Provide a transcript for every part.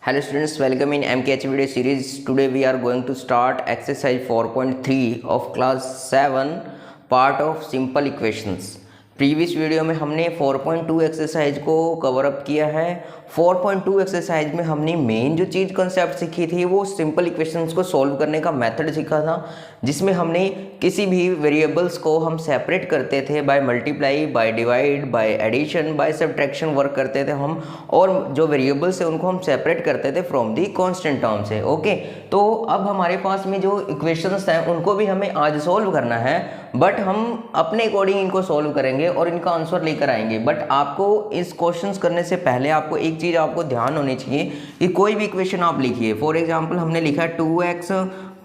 Hello students, welcome in MKH video series. Today we are going to start exercise 4.3 of class 7 part of simple equations. Previous video में हमने 4.2 exercise को cover up किया है। 4.2 exercise में हमने main जो चीज़ concept सीखी थी वो सिंपल इक्वेशंस को सॉल्व करने का मेथड सीखा था, जिसमें हमने किसी भी वेरिएबल्स को हम सेपरेट करते थे by multiply, by divide, by addition, by subtraction work करते थे हम, और जो वेरिएबल्स है उनको हम सेपरेट करते थे फ्रॉम दी कांस्टेंट टर्म से। ओके, तो अब हमारे पास में जो इक्वेशंस हैं उनको भी हमें आज सॉल्व करना है, बट हम अपने अकॉर्डिंग इनको सॉल्व करेंगे और इनका आंसर लेकर आएंगे। बट आपको इस क्वेश्चंस करने से पहले आपको एक चीज़ आपको ध्यान होनी चाहिए कि कोई भी इक्वेशन आप लिखिए। फॉर एग्जांपल हमने लिखा 2x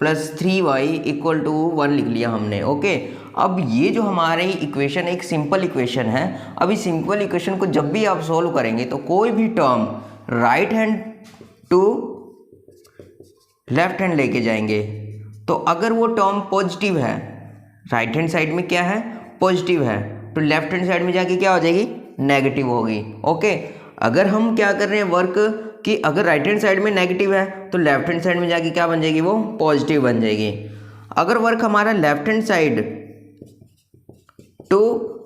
+ 3y = 1 लिख लिया हमने। ओके, अब ये जो हमारी इक्वेशन एक सिंपल इक्वेशन है, अब इस सिंपल इक्वेशन को जब भी आप सॉल्व करेंगे तो कोई भी term right hand to left hand लेके जाएंगे। तो अगर वो टर्म पॉजिटिव है, राइट हैंड साइड में क्या है, पॉजिटिव है, तो लेफ्ट हैंड साइड में जाके क्या हो जाएगी, नेगेटिव होगी। ओके, अगर हम क्या कर रहे हैं वर्क कि अगर राइट हैंड साइड में नेगेटिव है तो लेफ्ट हैंड साइड में जाके क्या बन जाएगी, वो पॉजिटिव बन जाएगी। अगर वर्क हमारा left hand side to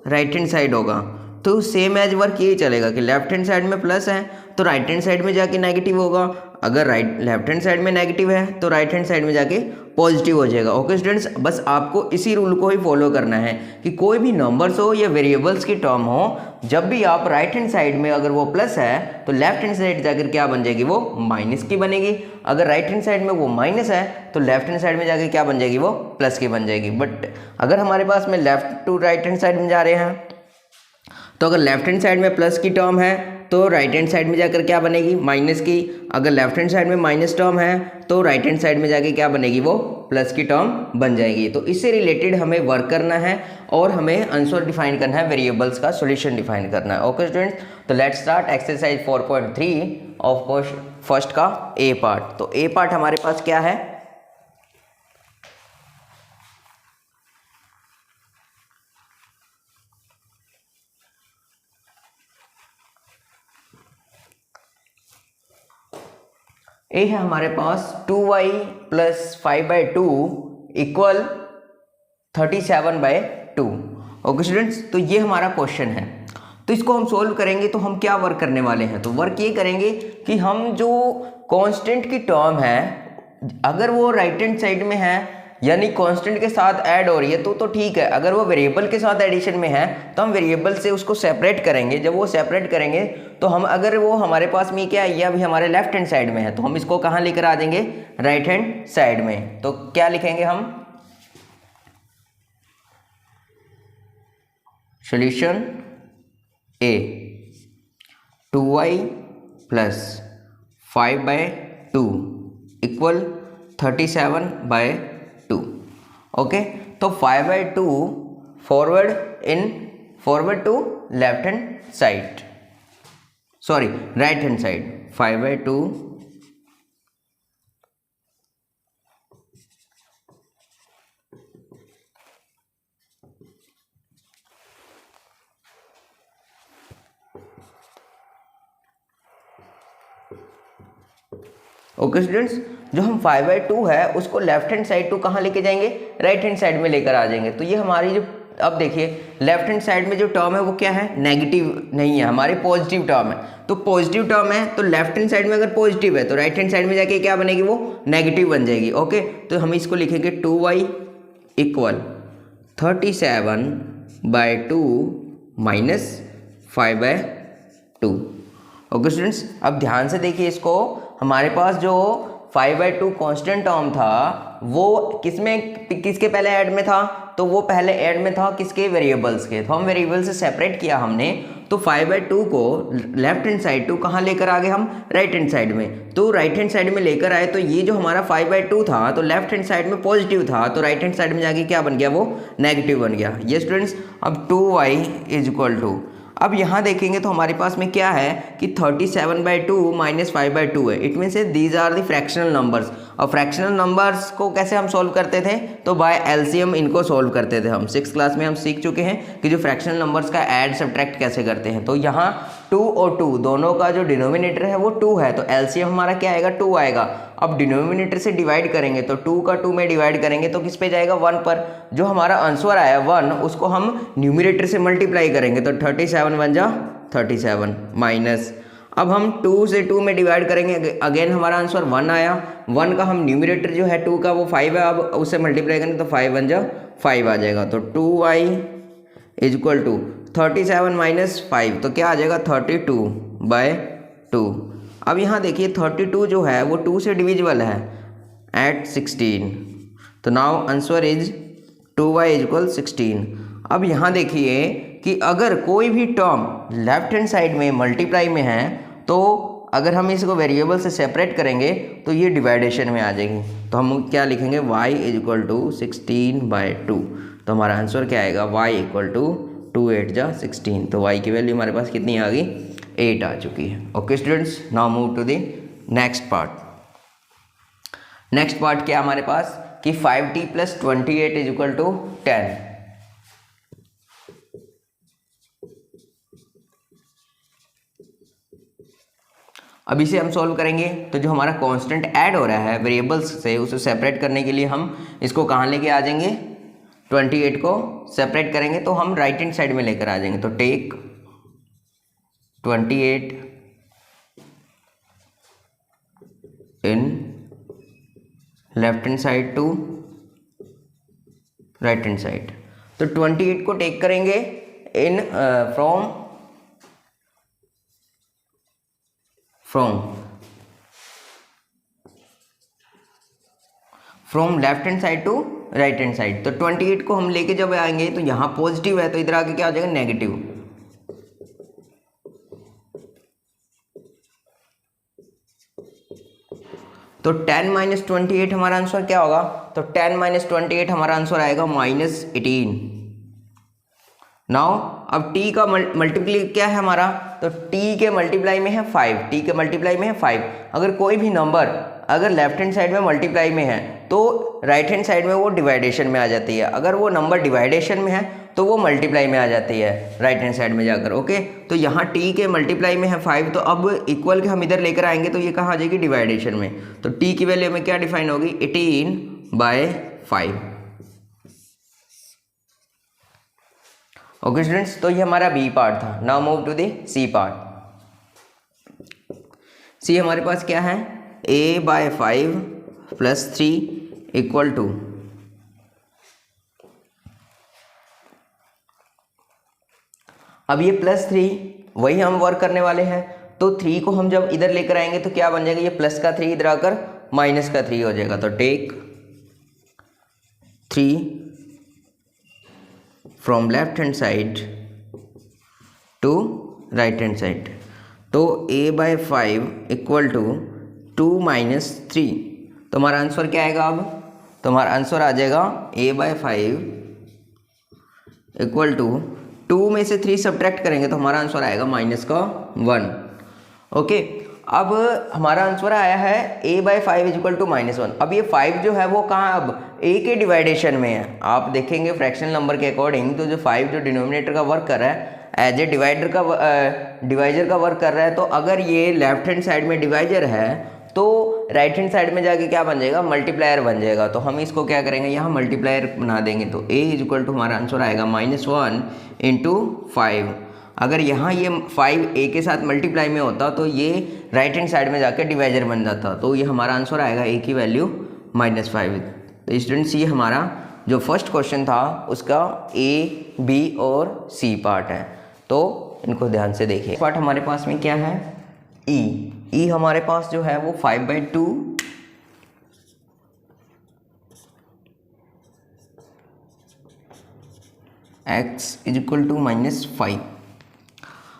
right hand side होगा तो सेम एज वर्क यही चलेगा कि लेफ्ट हैंड साइड में प्लस है तो राइट हैंड साइड में जाके नेगेटिव होगा, अगर लेफ्ट हैंड साइड में नेगेटिव है तो राइट हैंड साइड में जाके पॉजिटिव हो जाएगा। ओके स्टूडेंट्स, बस आपको इसी रूल को ही फॉलो करना है कि कोई भी नंबर्स हो या वेरिएबल्स की टर्म हो, जब भी आप राइट हैंड साइड में अगर वो प्लस है तो लेफ्ट हैंड साइड जाकर क्या बन जाएगी, वो माइनस की बनेगी। अगर राइट हैंड साइड में वो माइनस है तो लेफ्ट हैंड साइड में जाके क्या बन जाएगी, वो प्लस की बन जाएगी। बट अगर हमारे पास में left to right hand side में जा रहे हैं तो अगर लेफ्ट हैंड साइड में प्लस की टर्म है तो राइट हैंड साइड में जाकर क्या बनेगी, माइनस की। अगर लेफ्ट हैंड साइड में माइनस टर्म है तो राइट हैंड साइड में जाके क्या बनेगी, वो प्लस की टर्म बन जाएगी। तो इससे रिलेटेड हमें वर्क करना है और हमें आंसर डिफाइन करना है, वेरिएबल्स का सॉल्यूशन डिफाइन करना है। ओके स्टूडेंट्स, तो let's start exercise 4.3 of first का ए पार्ट। तो ए पार्ट हमारे पास क्या है, ए है हमारे पास 2y + 5/2 = 37/2। ओके स्टूडेंट्स, तो ये हमारा क्वेश्चन है। तो इसको हम सोल्व करेंगे तो हम क्या वर्क करने वाले हैं, तो वर्क ये करेंगे कि हम जो कांस्टेंट की टर्म है अगर वो राइट हैंड साइड में है यानी कांस्टेंट के साथ ऐड हो रही है तो ठीक है। अगर वो वेरिएबल के साथ एडिशन में है तो हम वेरिएबल से उसको सेपरेट करेंगे। जब वो सेपरेट करेंगे तो हम अगर वो हमारे पास में क्या है, ये अभी हमारे लेफ्ट हैंड साइड में है तो हम इसको कहाँ लेकर आ जाएंगे, राइट हैंड साइड में। तो क्या लिखेंगे हम, सॉल्यूशन ए 2y + 5/2 = 37/2। ओके, तो 5/2 forward to left hand side, sorry right hand side, 5/2 okay students, जो हम 5/2 है उसको लेफ्ट हैंड साइड टू कहाँ लेके जाएंगे, राइट हैंड साइड में लेकर आ जाएंगे। तो ये हमारी जो, अब देखिए लेफ्ट हैंड साइड में जो टर्म है वो क्या है, नेगेटिव नहीं है, हमारी पॉजिटिव टर्म है। तो पॉजिटिव टर्म है तो लेफ्ट हैंड साइड में अगर पॉजिटिव है तो राइट हैंड साइड में जाके क्या बनेगी, वो नेगेटिव बन जाएगी। ओके, तो हम इसको लिखेंगे 2y = 37/2 - 5/2। ओके स्टूडेंट्स, अब ध्यान से देखिए इसको, हमारे पास जो 5/2 कांस्टेंट टर्म था वो किसके पहले ऐड में था, तो वो पहले ऐड में था किसके, वेरिएबल्स के। तो हम वेरिएबल से सेपरेट किया हमने, तो 5/2 को लेफ्ट हैंड साइड टू कहाँ लेकर आ गए हम, राइट हैंड साइड में। तो राइट हैंड साइड में लेकर आए तो ये जो हमारा 5/2 था तो लेफ्ट हैंड साइड में पॉजिटिव था तो राइट हैंड साइड में जाके क्या बन गया, वो नेगेटिव बन गया। ये स्टूडेंट्स, अब 2y = अब यहाँ देखेंगे तो हमारे पास में क्या है कि 37/2 - 5/2 है। It means these are the fractional numbers. और फ्रैक्शनल नंबर्स को कैसे हम सॉल्व करते थे, तो बाय एलसीएम इनको सॉल्व करते थे हम। 6th क्लास में हम सीख चुके हैं कि जो फ्रैक्शनल नंबर्स का ऐड सब्ट्रैक्ट कैसे करते हैं। तो यहाँ 2 और 2 दोनों का जो डिनोमिनेटर है वो 2 है, तो एलसीएम हमारा क्या आएगा, 2 आएगा। अब डिनोमिनेटर से डिवाइड करेंगे तो 2 का 2 में डिवाइड करेंगे तो किस पे जाएगा, 1 पर। जो हमारा आंसर आया 1 उसको हम न्यूमिनेटर से मल्टीप्लाई करेंगे तो 37 बन जा 37 माइनस, अब हम 2 से 2 में डिवाइड करेंगे, अगेन हमारा आंसर 1 आया। 1 का हम न्यूमिनेटर जो है 2 का वो 5 है, अब उससे मल्टीप्लाई करेंगे तो 5 बन जा 5 आ जाएगा। तो 2y is equal to 37 minus 5 तो क्या आ जाएगा 32/2। अब यहाँ देखिए 32 जो है वो 2 से डिविजिबल है एट 16, तो now answer is 2y is equal 16। अब यहाँ देखिए कि अगर कोई भी टर्म लेफ्ट हैंड साइड में मल्टीप्लाई में है तो अगर हम इसको वेरिएबल से सेपरेट करेंगे तो ये डिवाइडेशन में आ जाएगी, तो हम क्या लिखेंगे y इज इक्वल टू 16/2। तो हमारा आंसर क्या आएगा, y इक्वल टू 2 8 जा 16, तो y की वैल्यू हमारे पास कितनी आ गई, 8 आ चुकी है। Okay students, now move to the next part. Next part क्या हमारे पास कि 5t + 28 इज इक्वल टू 10। अब इसे हम सॉल्व करेंगे तो जो हमारा कांस्टेंट ऐड हो रहा है वेरिएबल्स से उसे सेपरेट करने के लिए हम इसको कहाँ लेके आ जाएंगे, 28 को सेपरेट करेंगे तो हम राइट हैंड साइड में लेकर आ जाएंगे। तो take 28 in left hand side to right hand side, तो 28 को टेक करेंगे in from left hand side to right hand side. तो 28 को हम लेके जब आएंगे तो यहाँ पॉजिटिव है तो इधर आके क्या हो जाएगा, नेगेटिव। तो 10 - 28 हमारा आंसर क्या होगा, तो 10 - 28 हमारा आंसर आएगा -18। नाउ अब t का मल्टीप्लाई क्या है हमारा, तो t के मल्टीप्लाई में है 5, t के मल्टीप्लाई में है 5। अगर कोई भी नंबर अगर लेफ्ट हैंड साइड में मल्टीप्लाई में है तो राइट हैंड साइड में वो डिवाइडेशन में आ जाती है, अगर वो नंबर डिवाइडेशन में है तो वो मल्टीप्लाई में आ जाती है राइट हैंड साइड में जाकर। ओके, तो यहाँ t के मल्टीप्लाई में है 5, तो अब इक्वल के हम इधर लेकर आएंगे तो ये कहाँ आ जाएगी, डिवाइडेशन में। तो t की वैल्यू में क्या डिफाइन होगी, 18/5। ओके स्टूडेंट्स, तो ये हमारा बी पार्ट था। Now move to the C part. C हमारे पास क्या है, a/5 + 3 इक्वल टू, अब ये +3 वही हम वर्क करने वाले हैं, तो 3 को हम जब इधर लेकर आएंगे तो क्या बन जाएगा, ये प्लस का 3 इधर आकर माइनस का 3 हो जाएगा। तो take 3 from left hand side to right hand side, तो a/5 इक्वल टू 2 - 3। तो हमारा आंसर क्या आएगा, अब तो हमारा आंसर आ जाएगा a/5 इक्वल टू 2 में से 3 सब्ट्रैक्ट करेंगे तो हमारा आंसर आएगा -1। ओके, अब हमारा आंसर आया है a/5 इज इक्वल टू -1। अब ये 5 जो है वो कहाँ, अब a के डिवाइडेशन में है। आप देखेंगे फ्रैक्शनल नंबर के अकॉर्डिंग तो जो 5 जो डिनोमिनेटर का वर्क कर रहा है एज ए डिवाइजर का वर्क कर रहा है, तो अगर ये लेफ्ट हैंड साइड में डिवाइजर है तो राइट हैंड साइड में जाके क्या बन जाएगा, मल्टीप्लायर बन जाएगा। तो हम इसको क्या करेंगे, यहाँ मल्टीप्लायर बना देंगे। तो a इज इक्वल टू हमारा आंसर आएगा -1 × 5। अगर यहाँ ये 5 a के साथ मल्टीप्लाई में होता तो ये राइट हैंड साइड में जाकर डिवाइजर बन जाता, तो ये हमारा आंसर आएगा a की वैल्यू -5। तो स्टूडेंट्स ये हमारा जो फर्स्ट क्वेश्चन था उसका a, b और c पार्ट है, तो इनको ध्यान से देखिए। पार्ट हमारे पास में क्या है, e हमारे पास जो है वो 5/2 x इज इक्वल टू -5।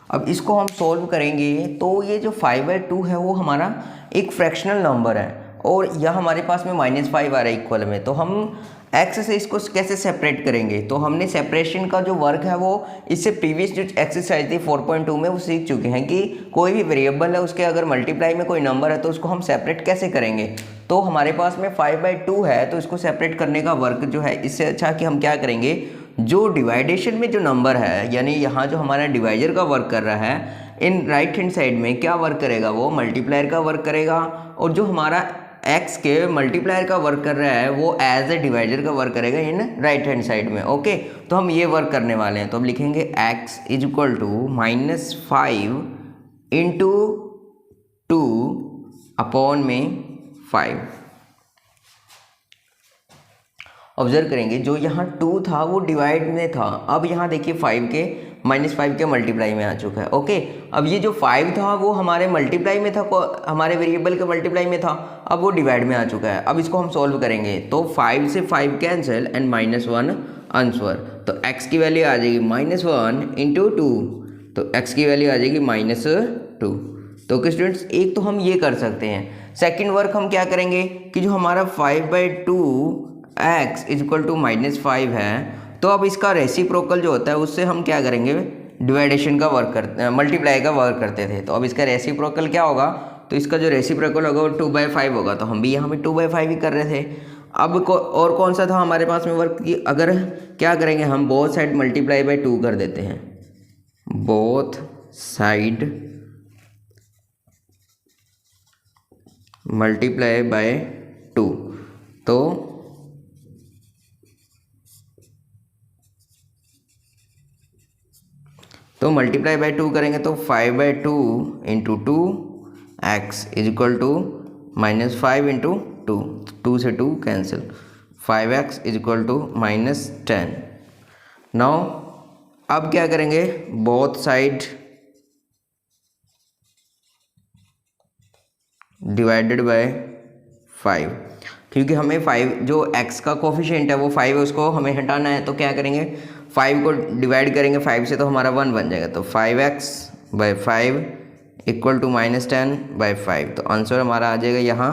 अब इसको हम सॉल्व करेंगे तो ये जो 5/2 है वो हमारा एक फ्रैक्शनल नंबर है और यह हमारे पास में -5 आ रहा है इक्वल में, तो हम x से इसको कैसे सेपरेट करेंगे। तो हमने सेपरेशन का जो वर्क है वो इससे प्रीवियस जो एक्सरसाइज थी 4.2 में वो सीख चुके हैं कि कोई भी वेरिएबल है उसके अगर मल्टीप्लाई में कोई नंबर है तो उसको हम सेपरेट कैसे करेंगे। तो हमारे पास में 5/2 है तो इसको सेपरेट करने का वर्क जो है इससे अच्छा कि हम क्या करेंगे, जो डिवाइडेशन में जो नंबर है यानी यहाँ जो हमारा डिवाइजर का वर्क कर रहा है इन राइट हैंड साइड में क्या वर्क करेगा, वो मल्टीप्लायर का वर्क करेगा, और जो हमारा x के मल्टीप्लायर का वर्क कर रहा है वो एज ए डिवाइडर का वर्क करेगा इन राइट हैंड साइड में। ओके, तो हम ये वर्क करने वाले हैं। तो हम लिखेंगे x is equal to -5 into 2 upon में 5। ऑब्जर्व करेंगे जो यहाँ 2 था वो डिवाइड में था, अब यहाँ देखिए 5 के -5 के मल्टीप्लाई में आ चुका है। ओके, अब ये जो 5 था वो हमारे मल्टीप्लाई में था, हमारे वेरिएबल के मल्टीप्लाई में था, अब वो डिवाइड में आ चुका है। अब इसको हम सॉल्व करेंगे तो 5 से 5 कैंसिल एंड -1 आंसर। तो x की वैल्यू आ जाएगी -1 इंटू 2, तो x की वैल्यू आ जाएगी -2। तो ओके स्टूडेंट्स, एक तो हम ये कर सकते हैं। सेकेंड वर्क हम क्या करेंगे कि जो हमारा 5/2 x इज इक्वल टू -5 है, तो अब इसका रेसिप्रोकल जो होता है उससे हम क्या करेंगे, डिवाइडेशन का वर्क करते, मल्टीप्लाई का वर्क करते थे। तो अब इसका रेसिप्रोकल क्या होगा, तो इसका जो रेसिप्रोकल होगा वो 2/5 होगा। तो हम भी यहाँ पे 2/5 ही कर रहे थे। अब और कौन सा था हमारे पास में वर्क की, अगर क्या करेंगे हम बोथ साइड मल्टीप्लाई बाय 2 कर देते हैं, बोथ साइड मल्टीप्लाई बाय 2, तो मल्टीप्लाई बाय 2 करेंगे तो 5/2 into 2 x is equal to -5 into 2, 2 से 2 cancel, 5x is equal to -10। Now अब क्या करेंगे, बोथ साइड डिवाइडेड बाय 5, क्योंकि हमें 5 जो x का कोफिशिएंट है वो 5 है, उसको हमें हटाना है। तो क्या करेंगे, 5 को डिवाइड करेंगे 5 से तो हमारा 1 बन जाएगा। तो 5x/5 इक्वल टू -10/5। तो आंसर हमारा आ जाएगा यहाँ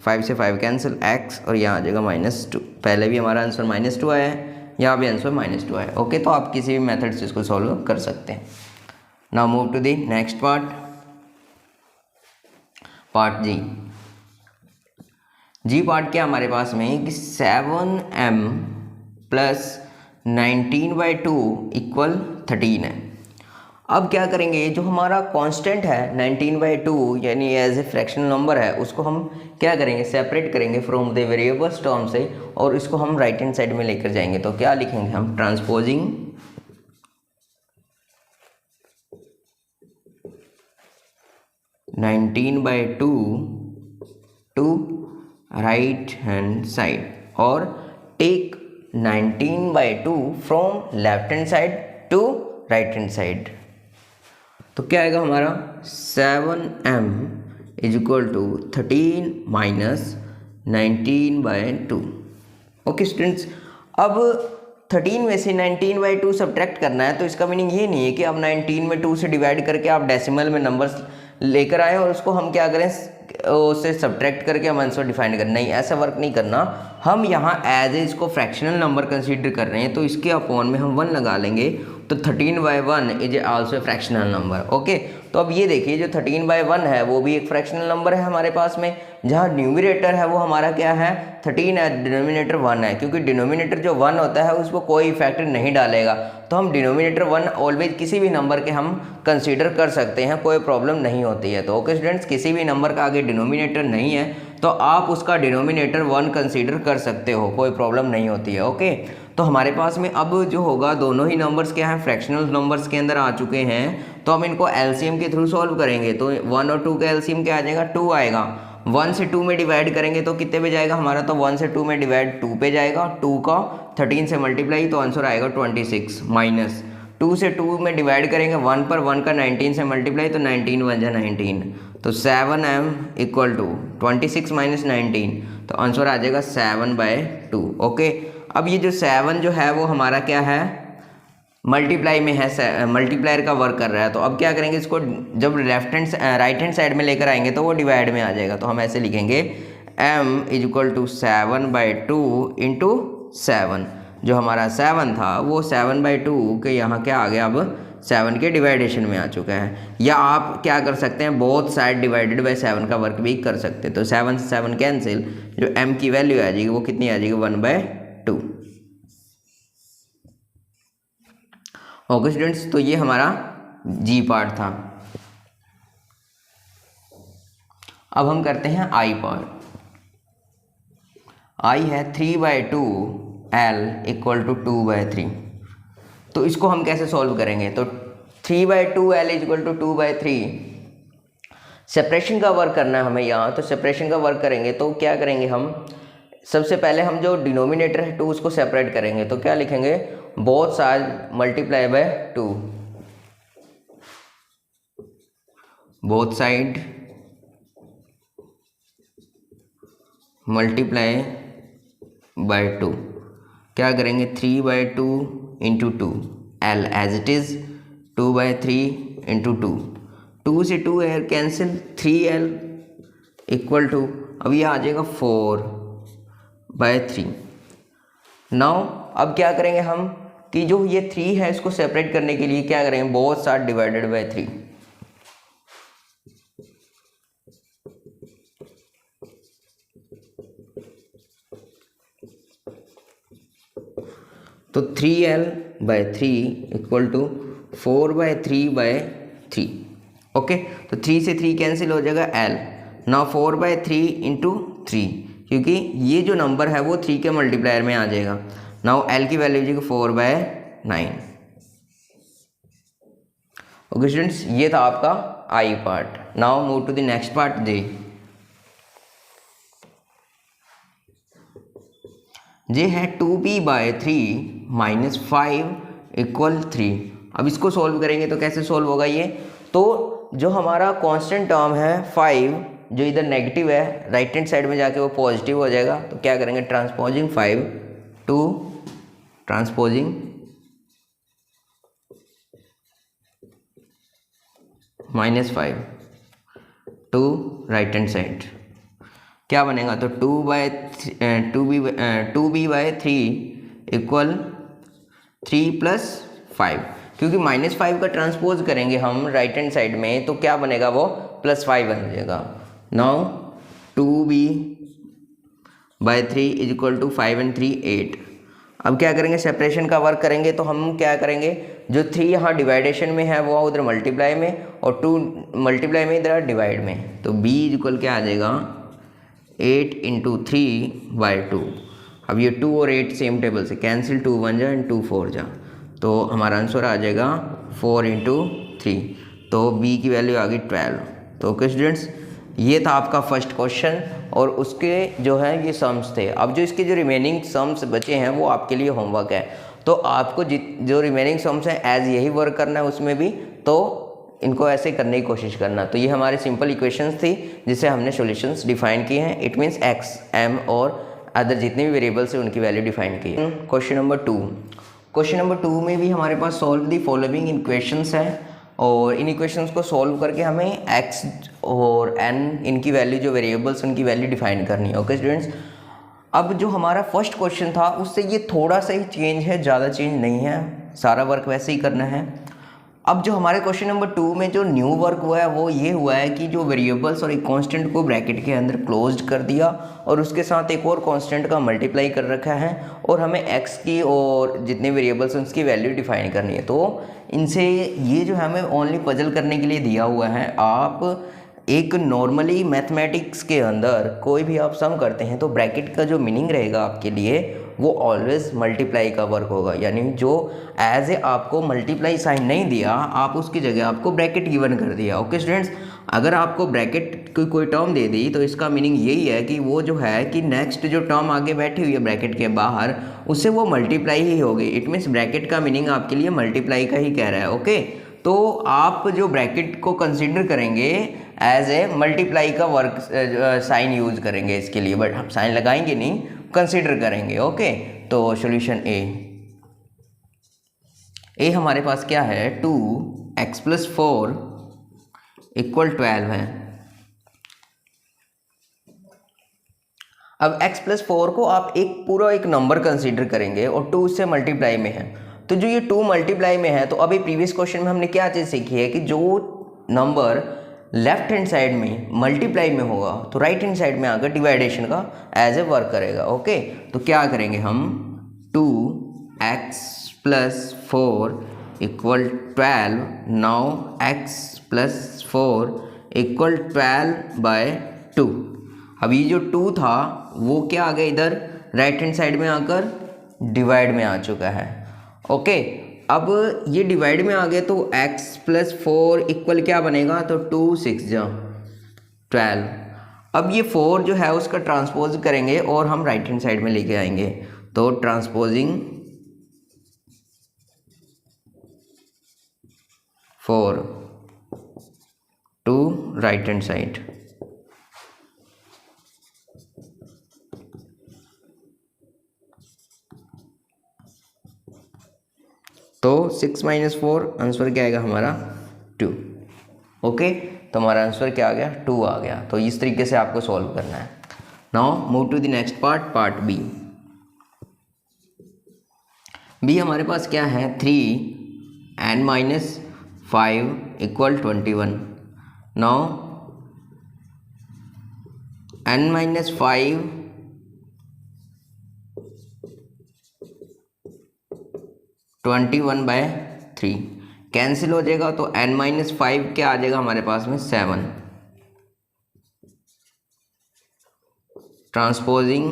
5 से 5 कैंसिल x, और यहाँ आ जाएगा -2। पहले भी हमारा आंसर -2 आया है, यहाँ भी आंसर -2 आया है। ओके, तो आप किसी भी मेथड से इसको सॉल्व कर सकते हैं। Now move to the next part G part क्या हमारे पास में कि 7m प्लस 19/2 इक्वल 13 है। अब क्या करेंगे, जो हमारा कांस्टेंट है 19/2 यानी एज ए फ्रैक्शनल नंबर है, उसको हम क्या करेंगे, सेपरेट करेंगे फ्रॉम द वेरिएबल्स टर्म से, और इसको हम राइट हैंड साइड में लेकर जाएंगे। तो क्या लिखेंगे हम, transposing 19/2 to right hand side, और take 19/2 from left hand side to right hand side. तो क्या आएगा हमारा 7m is equal to 13 minus 19/2। Okay students, अब 13 में से 19/2 सब्ट्रैक्ट करना है, तो इसका मीनिंग ये नहीं है कि अब 19 में 2 से डिवाइड करके आप डेसिमल में नंबर्स लेकर आए और उसको हम क्या करें, उससे सब्ट्रैक्ट करके हम आंसर डिफाइन करें। नहीं, ऐसा वर्क नहीं करना। हम यहाँ एज ए इसको फ्रैक्शनल नंबर कंसीडर कर रहे हैं, तो इसके अपॉन में हम 1 लगा लेंगे। तो 13/1 is also a fractional number. Okay, तो अब ये देखिए जो 13/1 है वो भी एक फ्रैक्शनल नंबर है हमारे पास में, जहाँ न्यूमरेटर है वो हमारा क्या है 13 है, डिनोमिनेटर 1 है। क्योंकि डिनोमिनेटर जो 1 होता है उसको कोई फैक्टर नहीं डालेगा, तो हम डिनोमिनेटर 1 ऑलवेज किसी भी नंबर के हम कंसीडर कर सकते हैं, कोई प्रॉब्लम नहीं होती है। तो ओके स्टूडेंट्स, किसी भी नंबर का आगे डिनोमिनेटर नहीं है तो आप उसका डिनोमिनेटर 1 कंसीडर कर सकते हो, कोई प्रॉब्लम नहीं होती है। ओके, तो हमारे पास में अब जो होगा दोनों ही नंबर्स क्या हैं, फ्रैक्शनल नंबर्स के अंदर आ चुके हैं, तो हम इनको एलसीएम के थ्रू सॉल्व करेंगे। तो 1 और 2 का एलसीएम क्या आ जाएगा, 2 आएगा। 1 से 2 में डिवाइड करेंगे तो कितने पे जाएगा हमारा, तो 1 से 2 में डिवाइड 2 पे जाएगा, 2 का 13 से मल्टीप्लाई, तो आंसर आएगा 26 माइनस 2 से 2 में डिवाइड करेंगे 1 पर, 1 का 19 से मल्टीप्लाई, तो 19 1 जा 19, तो 7m इक्वल टू 26 माइनस 19, तो आंसर आ जाएगा 7/2। ओके, अब ये जो 7 जो है वो हमारा क्या है, मल्टीप्लाई में है, मल्टीप्लायर का वर्क कर रहा है। तो अब क्या करेंगे, इसको जब राइट हैंड साइड में लेकर आएंगे तो वो डिवाइड में आ जाएगा। तो हम ऐसे लिखेंगे m is equal to 7/2 into 7। जो हमारा 7 था वो 7/2 के यहाँ क्या आ गया, अब 7 के डिवाइडेशन में आ चुका है। या आप क्या कर सकते हैं, बोथ साइड डिवाइडेड बाय 7 का वर्क भी कर सकते हैं। तो 7 से 7 कैंसिल, जो m की वैल्यू आ जाएगी वो कितनी आ जाएगी, 1/2। ओके स्टूडेंट्स, तो ये हमारा जी पार्ट था। अब हम करते हैं आई पर। आई है 3/2 L इक्वल टू 2/3। तो इसको हम कैसे सॉल्व करेंगे? तो 3/2 L इक्वल टू 2/3, सेपरेशन का वर्क करना है हमें यहाँ। तो सेपरेशन का वर्क करेंगे तो क्या करेंगे हम, सबसे पहले हम जो डिनोमिनेटर है 2 उसको सेपरेट करेंगे। तो क्या लिखेंगे, both side multiply by 2, both side multiply by 2। क्या करेंगे, 3/2 into 2 L as it is 2/3 into 2, 2 से 2 air cancel, 3L equal to, अब ये आ जाएगा 4/3। नाउ अब क्या करेंगे हम कि जो ये 3 है इसको सेपरेट करने के लिए क्या करेंगे, बोथ साइड डिवाइडेड बाय 3। तो 3L/3 इक्वल टू 4/3/3। ओके, तो 3 से 3 कैंसिल हो जाएगा L। नाउ 4/3 इंटू 3, क्योंकि ये जो नंबर है वो 3 के मल्टीप्लायर में आ जाएगा। नाउ L की वैल्यू हो जाएगी 4/9। ओके स्टूडेंट्स, ये था आपका I part. Now move to the next part, J. J है 2b/3 - 5 इक्वल 3। अब इसको सॉल्व करेंगे तो कैसे सॉल्व होगा ये, तो जो हमारा कांस्टेंट टर्म है 5 जो इधर नेगेटिव है, राइट हैंड साइड में जाके वो पॉजिटिव हो जाएगा। तो क्या करेंगे, transposing 5 to transposing -5 to right hand side, क्या बनेगा, तो 2b/3 इक्वल 3 + 5, क्योंकि -5 का ट्रांसपोज करेंगे हम राइट हैंड साइड में तो क्या बनेगा, वो +5 बन जाएगा। Now 2b/3 equal to 5 and 3 8। अब क्या करेंगे, सेपरेशन का वर्क करेंगे। तो हम क्या करेंगे, जो 3 यहाँ डिवाइडेशन में है वो उधर मल्टीप्लाई में, और 2 मल्टीप्लाई में इधर डिवाइड में। तो b इक्वल क्या आ जाएगा, 8 × 3/2। अब ये 2 और 8 सेम टेबल से कैंसिल, 2 1 जा एंड 2 4 जा, तो हमारा आंसर आ जाएगा 4 × 3। तो b की वैल्यू आ गई 12। तो ओके स्टूडेंट्स, ये था आपका फर्स्ट क्वेश्चन और उसके जो है ये सम्स थे। अब जो इसके जो रिमेनिंग सम्स बचे हैं वो आपके लिए होमवर्क है। तो आपको जो रिमेनिंग सम्स हैं एज यही वर्क करना है उसमें भी, तो इनको ऐसे करने की कोशिश करना। तो ये हमारे सिंपल इक्वेशंस थी जिसे हमने सॉल्यूशंस डिफाइन किए हैं। इट मीन्स x, m और अदर जितने भी वेरिएबल्स हैं उनकी वैल्यू डिफाइन की है। क्वेश्चन नंबर 2, क्वेश्चन नंबर 2 में भी हमारे पास सॉल्व दी फॉलोइंग इक्वेशंस हैं और इन इक्वेशंस को सॉल्व करके हमें x और n इनकी वैल्यू जो वेरिएबल्स उनकी वैल्यू डिफाइन करनी है। ओके स्टूडेंट्स, अब जो हमारा फर्स्ट क्वेश्चन था उससे ये थोड़ा सा ही चेंज है, ज़्यादा चेंज नहीं है, सारा वर्क वैसे ही करना है। अब जो हमारे क्वेश्चन नंबर 2 में जो न्यू वर्क हुआ है वो ये हुआ है कि जो वेरिएबल्स और एक कांस्टेंट को ब्रैकेट के अंदर क्लोज्ड कर दिया और उसके साथ एक और कांस्टेंट का मल्टीप्लाई कर रखा है और हमें x की और जितने वेरिएबल्स हैं उसकी वैल्यू डिफाइन करनी है। तो इनसे ये जो हमें ओनली पजल करने के लिए दिया हुआ है। आप एक नॉर्मली मैथमेटिक्स के अंदर कोई भी आप सम करते हैं तो ब्रैकेट का जो मीनिंग रहेगा आपके लिए वो ऑलवेज मल्टीप्लाई का वर्क होगा, यानी जो एज ए आपको मल्टीप्लाई साइन नहीं दिया, आप उसकी जगह आपको ब्रैकेट गिवन कर दिया। ओके स्टूडेंट्स, अगर आपको ब्रैकेट की कोई टर्म दे दी तो इसका मीनिंग यही है कि वो जो है कि नेक्स्ट जो टर्म आगे बैठी हुई है ब्रैकेट के बाहर उससे वो मल्टीप्लाई ही होगी। इट मीन्स ब्रैकेट का मीनिंग आपके लिए मल्टीप्लाई का ही कह रहा है। ओके, तो आप जो ब्रैकेट को कंसिडर करेंगे एज ए मल्टीप्लाई का वर्क साइन यूज करेंगे इसके लिए, बट हम साइन लगाएंगे नहीं, कंसिडर करेंगे। ओके, तो सॉल्यूशन ए हमारे पास क्या है, 2x + 4 = 12 है। अब x + 4 को आप एक नंबर कंसीडर करेंगे और 2 उससे मल्टीप्लाई में है, तो जो ये 2 मल्टीप्लाई में है, तो अभी प्रीवियस क्वेश्चन में हमने क्या चीज़ सीखी है कि जो नंबर लेफ्ट हैंड साइड में मल्टीप्लाई में होगा तो राइट हैंड साइड में आकर डिवाइडेशन का एज ए वर्क करेगा। ओके, तो क्या करेंगे हम, 2x + 4 = 12। Now x + 4 = 12/2 2। अब ये जो 2 था वो क्या आ गया इधर राइट हैंड साइड में आकर डिवाइड में आ चुका है। ओके, अब ये डिवाइड में आ गया तो x + 4 इक्वल क्या बनेगा, तो 2 6 जा 12। अब ये 4 जो है उसका ट्रांसपोज करेंगे और हम राइट हैंड साइड में लेके आएंगे, तो transposing 4 to right hand side, तो 6 - 4 आंसर क्या आएगा हमारा 2। ओके, तो हमारा आंसर क्या आ गया 2 आ गया। तो इस तरीके से आपको सॉल्व करना है। Now move to the next part, part B. B हमारे पास क्या है 3n - 5 = 21। नाउ n - 5 21/3 कैंसिल हो जाएगा, तो n - 5 क्या आ जाएगा हमारे पास में 7। Transposing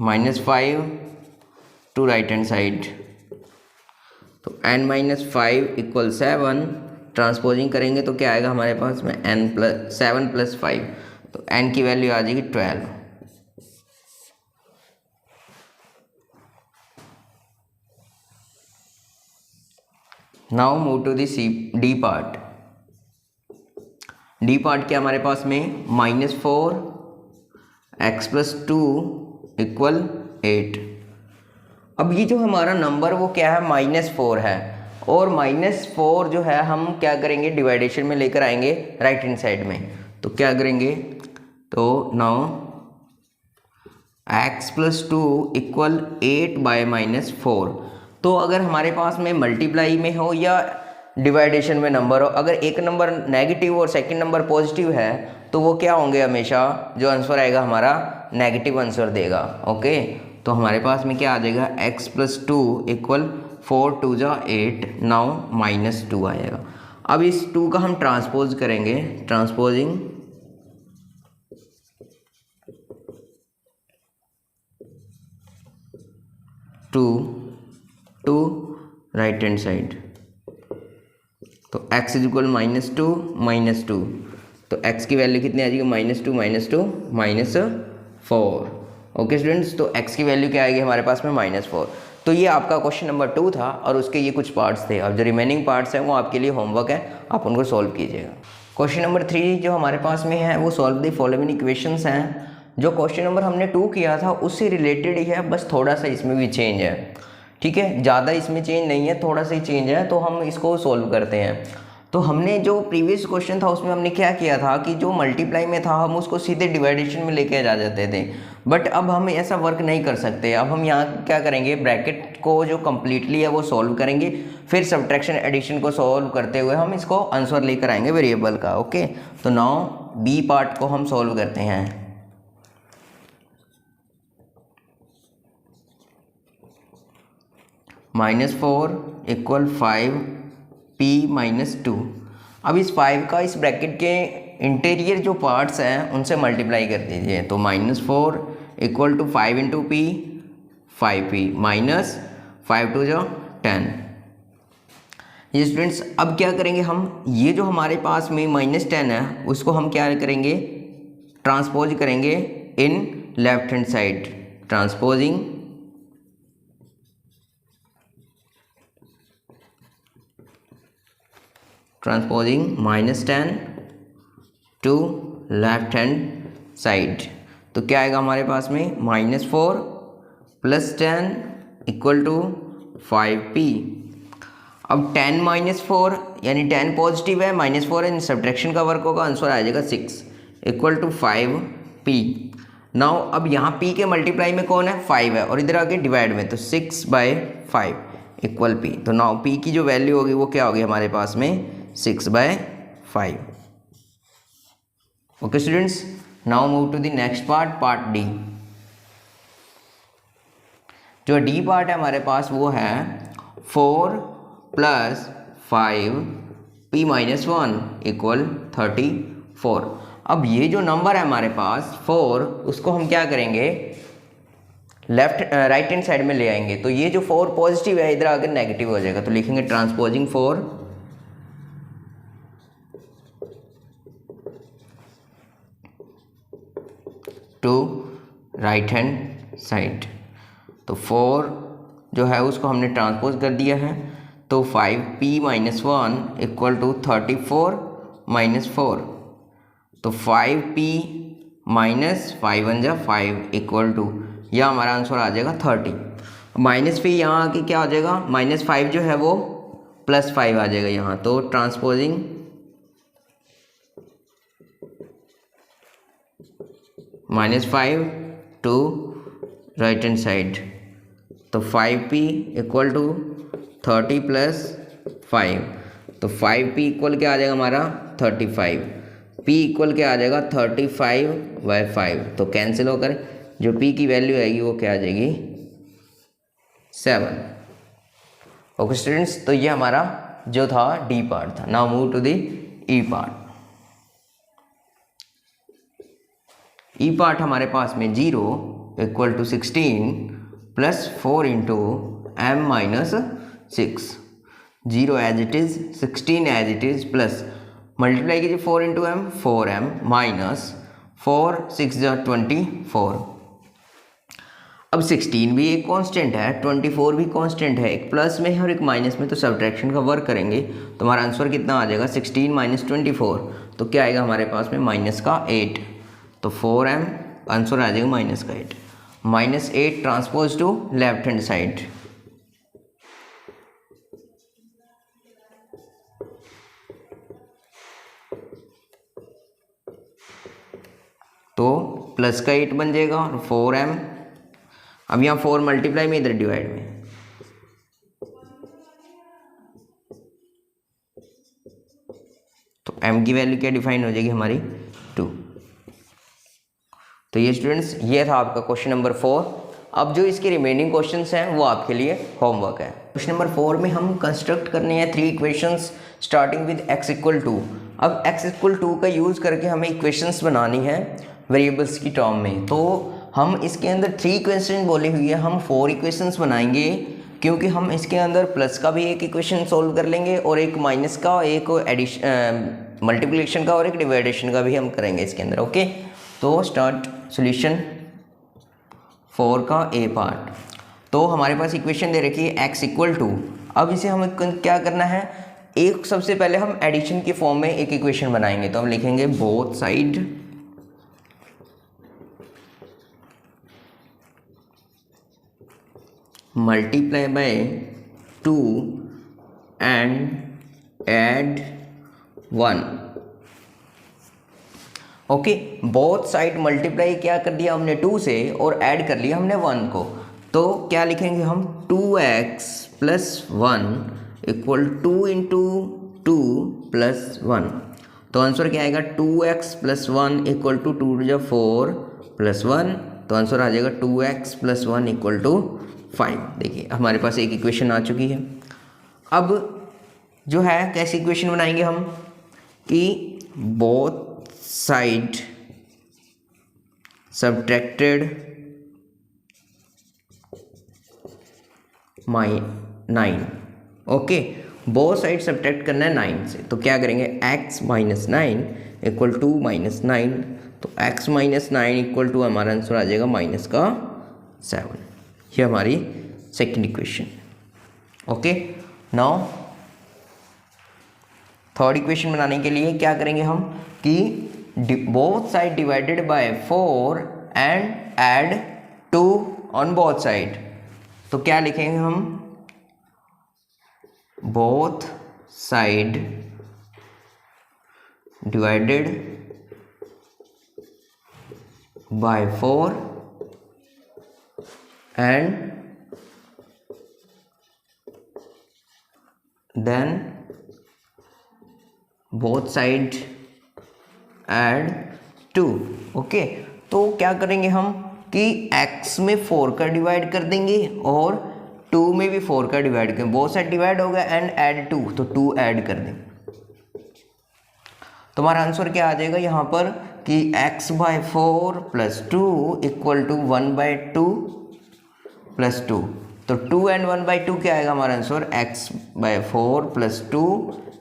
-5 to right hand side, तो n - 5 = 7। ट्रांसपोजिंग करेंगे तो क्या आएगा हमारे पास में n + 7 + 5, तो n की वैल्यू आ जाएगी 12। Now move to D part. D part क्या हमारे पास में -4 x + 2 = 8। अब ये जो हमारा नंबर वो क्या है -4 है, और -4 जो है हम क्या करेंगे डिवाइडेशन में लेकर आएंगे राइट हैंड साइड में, तो क्या करेंगे, तो नाउ x + 2 = 8/-4। तो अगर हमारे पास में मल्टीप्लाई में हो या डिवाइडेशन में नंबर हो, अगर एक नंबर नेगेटिव और सेकंड नंबर पॉजिटिव है तो वो क्या होंगे, हमेशा जो आंसर आएगा हमारा नेगेटिव आंसर देगा। ओके, तो हमारे पास में क्या आ जाएगा x + 2 = 4 2 जा 8, नाउ -2 आएगा। अब इस 2 का हम ट्रांसपोज करेंगे, transposing 2 to right hand side, तो x = -2 -2, तो x की वैल्यू कितनी आ जाएगी -2 -4। ओके स्टूडेंट्स, तो x की वैल्यू क्या आएगी हमारे पास में -4। तो ये आपका क्वेश्चन नंबर 2 था और उसके ये कुछ पार्ट्स थे, और जो रिमेनिंग पार्ट्स हैं वो आपके लिए होमवर्क है, आप उनको सॉल्व कीजिएगा। क्वेश्चन नंबर 3 जो हमारे पास में है वो सॉल्व द फॉलोइंग इक्वेशंस हैं। जो क्वेश्चन नंबर हमने 2 किया था उससे रिलेटेड ही है, बस थोड़ा सा इसमें भी चेंज है। ठीक है, ज़्यादा इसमें चेंज नहीं है, थोड़ा सा ही चेंज है, तो हम इसको सॉल्व करते हैं। तो हमने जो प्रीवियस क्वेश्चन था उसमें हमने क्या किया था कि जो मल्टीप्लाई में था हम उसको सीधे डिवाइडेशन में लेके जा जाते थे, बट अब हम ऐसा वर्क नहीं कर सकते। अब हम यहाँ क्या करेंगे, ब्रैकेट को जो कम्प्लीटली है वो सॉल्व करेंगे, फिर सब्ट्रैक्शन एडिशन को सॉल्व करते हुए हम इसको आंसर लेकर आएंगे वेरिएबल का। ओके, तो नाउ बी पार्ट को हम सॉल्व करते हैं। -4 = 5 p - 2। अब इस 5 का इस ब्रैकेट के इंटीरियर जो पार्ट्स हैं उनसे मल्टीप्लाई कर दीजिए, तो -4 = 5 × p 5p -5 2 जो 10। ये स्टूडेंट्स अब क्या करेंगे हम, ये जो हमारे पास में -10 है उसको हम क्या करेंगे, ट्रांसपोज करेंगे in left hand side, transposing -10 to left hand side, तो क्या आएगा हमारे पास में -4 + 10 = 5p। अब 10 - 4 यानी 10 पॉजिटिव है, -4 है, सब्ट्रैक्शन का वर्क होगा, आंसर आ जाएगा 6 = 5p। नाउ अब यहाँ p के मल्टीप्लाई में कौन है 5 है, और इधर आके डिवाइड में, तो 6/5 = p। तो नाउ p की जो वैल्यू होगी वो क्या होगी हमारे पास में 6/5। Okay students, now move to the next part, part D. जो डी पार्ट है हमारे पास वो है 4 + 5 p - 1 = 34। अब ये जो नंबर है हमारे पास 4, उसको हम क्या करेंगे, राइट हैंड साइड में ले आएंगे। तो ये जो 4 पॉजिटिव है इधर आकर नेगेटिव हो जाएगा, तो लिखेंगे transposing 4 to right hand side. तो 4 जो है उसको हमने ट्रांसपोज कर दिया है, तो 5p - 1 = 34 - 4। तो 5p - 5 × 5 = यह हमारा आंसर आ जाएगा 30। माइनस पे यहाँ आके क्या आ जाएगा, -5 जो है वो +5 आ जाएगा यहाँ। तो transposing -5 to right hand side. तो 5p = 30 + 5। तो 5p = क्या आ जाएगा हमारा 35। p = क्या आ जाएगा 35/5। तो कैंसिल होकर जो p की वैल्यू आएगी वो क्या आ जाएगी 7। ओके स्टूडेंट्स, तो ये हमारा जो था डी पार्ट था। Now move to the E part. E part हमारे पास में 0 = 16 + 4 × m - 6। 0 as it is, 16 as it is, plus multiply कीजिए 4 × m, 4m माइनस 4 6 × 24। अब 16 भी एक कांस्टेंट है, 24 भी कांस्टेंट है, एक प्लस में है और एक माइनस में, तो सब्ट्रैक्शन का वर्क करेंगे तो हमारा आंसर कितना आ जाएगा 16 - 24। तो क्या आएगा हमारे पास में -8। तो 4m आंसर आ जाएगा -8। -8 transpose to left hand side. तो प्लस का 8 बन जाएगा और 4m, अब यहाँ 4 मल्टीप्लाई में, इधर डिवाइड में। तो m की वैल्यू क्या डिफाइन हो जाएगी हमारी 2। तो ये स्टूडेंट्स, ये था आपका क्वेश्चन नंबर 4। अब जो इसके रिमेनिंग क्वेश्चंस हैं वो आपके लिए होमवर्क है। क्वेश्चन नंबर 4 में हम कंस्ट्रक्ट करने हैं 3 इक्वेशंस स्टार्टिंग विद x = 2। अब x = 2 का यूज़ करके हमें इक्वेशंस बनानी है वेरिएबल्स की टर्म में। तो हम इसके अंदर 3 इक्वेशन बोली हुई है, हम 4 इक्वेशंस बनाएंगे, क्योंकि हम इसके अंदर प्लस का भी एक इक्वेशन सोल्व कर लेंगे और एक माइनस का, एक मल्टीप्लिकेशन का और एक डिवाइडेशन का भी हम करेंगे इसके अंदर। ओके, तो स्टार्ट सॉल्यूशन 4 का ए पार्ट। तो हमारे पास इक्वेशन दे रखी है x = 2। अब इसे हमें क्या करना है, एक सबसे पहले हम एडिशन के फॉर्म में एक इक्वेशन बनाएंगे। तो हम लिखेंगे both side multiply by 2 and add 1। Okay, both side multiply क्या कर दिया हमने 2 से और ऐड कर लिया हमने 1 को। तो क्या लिखेंगे हम 2x + 1 = 2 × 2 + 1। तो आंसर क्या आएगा 2x + 1 = 2 × 4 + 1। तो आंसर आ जाएगा 2x + 1 = 5। देखिए हमारे पास एक इक्वेशन आ चुकी है। अब जो है कैसी इक्वेशन बनाएंगे हम कि both side subtracted 9। Okay, both side subtract करना है 9 से। तो क्या करेंगे x - 9 = 2 - 9। तो x - 9 = हमारा आंसर आ जाएगा -7। ये हमारी second equation. Okay, now third equation बनाने के लिए क्या करेंगे हम कि both side divided by 4 and add 2 on both side. तो क्या लिखेंगे हम both side divided by 4 and then both side add 2। Okay, तो क्या करेंगे हम कि x में 4 का डिवाइड कर देंगे और 2 में भी 4 का डिवाइड करेंगे। बोथ साइड डिवाइड हो गया एंड ऐड 2, तो 2 ऐड कर दें। तो हमारा आंसर क्या आ जाएगा यहाँ पर कि x/4 + 2 = 1/2 + 2, तो 2 and 1/2 क्या आएगा हमारा आंसर, x/4 + 2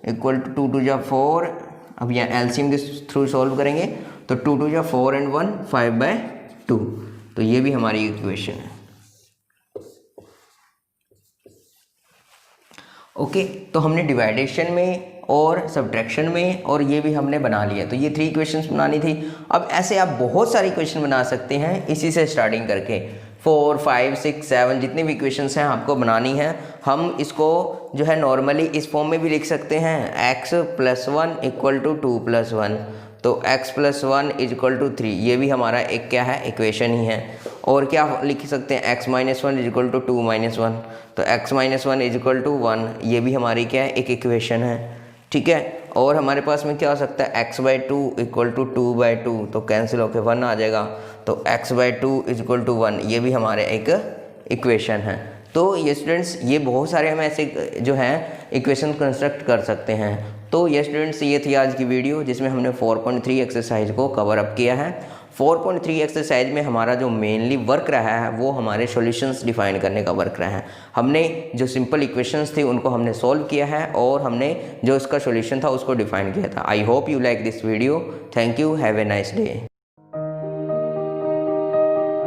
= 2 × 4। अब यहाँ एलसीएम के थ्रू सॉल्व करेंगे तो 2 × 4 and 1 5/2, तो ये भी हमारी इक्वेशन है। ओके, तो हमने डिवाइडेशन में और सब्ट्रैक्शन में और ये भी हमने बना लिया, तो ये 3 इक्वेशंस बनानी थी। अब ऐसे आप बहुत सारे इक्वेशन बना सकते हैं इसी से स्टार्टिंग करके, 4 5 6 7 जितनी भी इक्वेशंस हैं आपको बनानी है। हम इसको जो है नॉर्मली इस फॉर्म में भी लिख सकते हैं, x + 1 = 2 + 1, तो x + 1 = 3, ये भी हमारा एक क्या है, इक्वेशन ही है। और क्या लिख सकते हैं, x - 1 = 2 - 1, तो x - 1 = 1, ये भी हमारी क्या है, एक इक्वेशन है, ठीक है। और हमारे पास में क्या हो सकता है, x/2 = 2/2, तो कैंसिल होकर 1 आ जाएगा, तो x/2 = 1, ये भी हमारे एक इक्वेशन है। तो ये स्टूडेंट्स, ये बहुत सारे हम ऐसे जो हैं इक्वेशन कंस्ट्रक्ट कर सकते हैं। तो ये स्टूडेंट्स, ये थी आज की वीडियो जिसमें हमने 4.3 एक्सरसाइज को कवर अप किया है। 4.3 एक्सरसाइज में हमारा जो मेनली वर्क रहा है वो हमारे सॉल्यूशंस डिफाइन करने का वर्क रहा है। हमने जो सिंपल इक्वेशंस थी उनको हमने सॉल्व किया है और हमने जो इसका सॉल्यूशन था उसको डिफाइन किया था। I hope you like this video. Thank you, have a nice day.